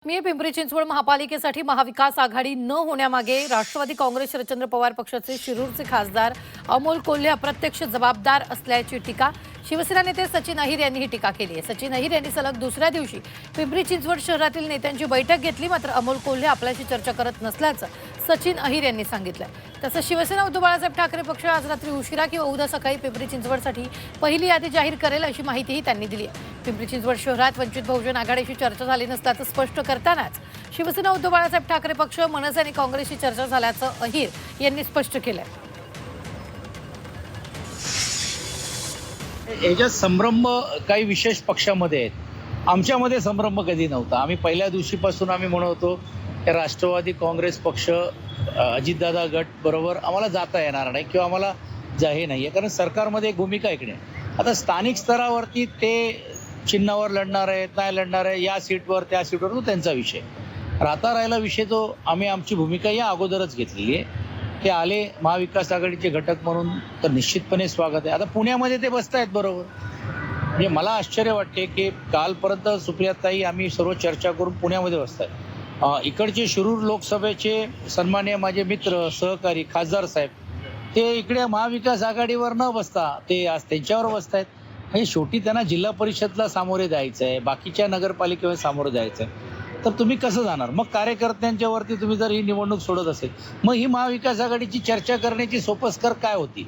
पिंपरी चिंचवड महापालिकेसाठी महाविकास आघाडी न होण्यामागे राष्ट्रवादी काँग्रेस शरदचंद्र पवार पक्षाचे शिरूरचे खासदार अमोल कोल्हे अप्रत्यक्ष जबाबदार असल्याची टीका शिवसेना नेते सचिन अहिर यांनी ही टीका केली आहे। सचिन अहिर यांनी सलग दुसऱ्या दिवशी पिंपरी चिंचवड शहरातील नेत्यांची बैठक घेतली, मात्र अमोल कोल्हे आपल्याशी चर्चा करत नसल्याचं सचिन अहिर यांनी सांगितलं। तसंच शिवसेना उद्धव बाळासाहेब ठाकरे पक्ष आज रात्री उशिरा किंवा उद्या सकाळी पिंपरी चिंचवडसाठी पहिली यादी जाहीर करेल अशी माहितीही त्यांनी दिली आहे। पिंपरी चिंचवड शहरात वंचित बहुजन आघाडीशी चर्चा झाली नसल्याचं स्पष्ट करतानाच शिवसेना उद्धव बाळासाहेब ठाकरे पक्ष, मनसे आणि काँग्रेसशी चर्चा झाल्याचं अहिर यांनी स्पष्ट केलंय। याच्यात संभ्रम काही विशेष पक्षामध्ये आहेत, आमच्यामध्ये संभ्रम कधी नव्हता। आम्ही पहिल्या दिवशीपासून आम्ही म्हणत होतो की राष्ट्रवादी काँग्रेस पक्ष अजितदादा गट बरोबर आम्हाला जाता येणार नाही किंवा आम्हाला जाहीर नाही आहे, कारण सरकारमध्ये एक भूमिका ऐकणे। आता स्थानिक स्तरावरती ते चिन्हावर लढणार आहेत नाही लढणार आहे, या सीटवर त्या सीटवर, तो त्यांचा विषय। आता राहिला विषय जो आम्ही आमची भूमिका या अगोदरच घेतलेली आहे, ते आले महाविकास आघाडीचे घटक म्हणून तर निश्चितपणे स्वागत आहे। आता पुण्यामध्ये ते बसतायत बरोबर, म्हणजे मला आश्चर्य वाटते की कालपर्यंत सुप्रियाताई आम्ही सर्व चर्चा करून पुण्यामध्ये बसतायत। इकडचे शिरूर लोकसभेचे सन्माननीय माझे मित्र सहकारी खासदार साहेब ते इकडे महाविकास आघाडीवर न बसता ते आज त्यांच्यावर बसतायत। म्हणजे शेवटी त्यांना जिल्हा परिषदला सामोरे जायचं आहे, बाकीच्या नगरपालिकेवर सामोरे जायचं आहे, तर तुम्ही कसं जाणार? मग कार्यकर्त्यांच्या वरती तुम्ही जर ही निवडणूक सोडत असेल, मग ही महाविकास आघाडीची चर्चा करण्याची सोपस्कर काय होती?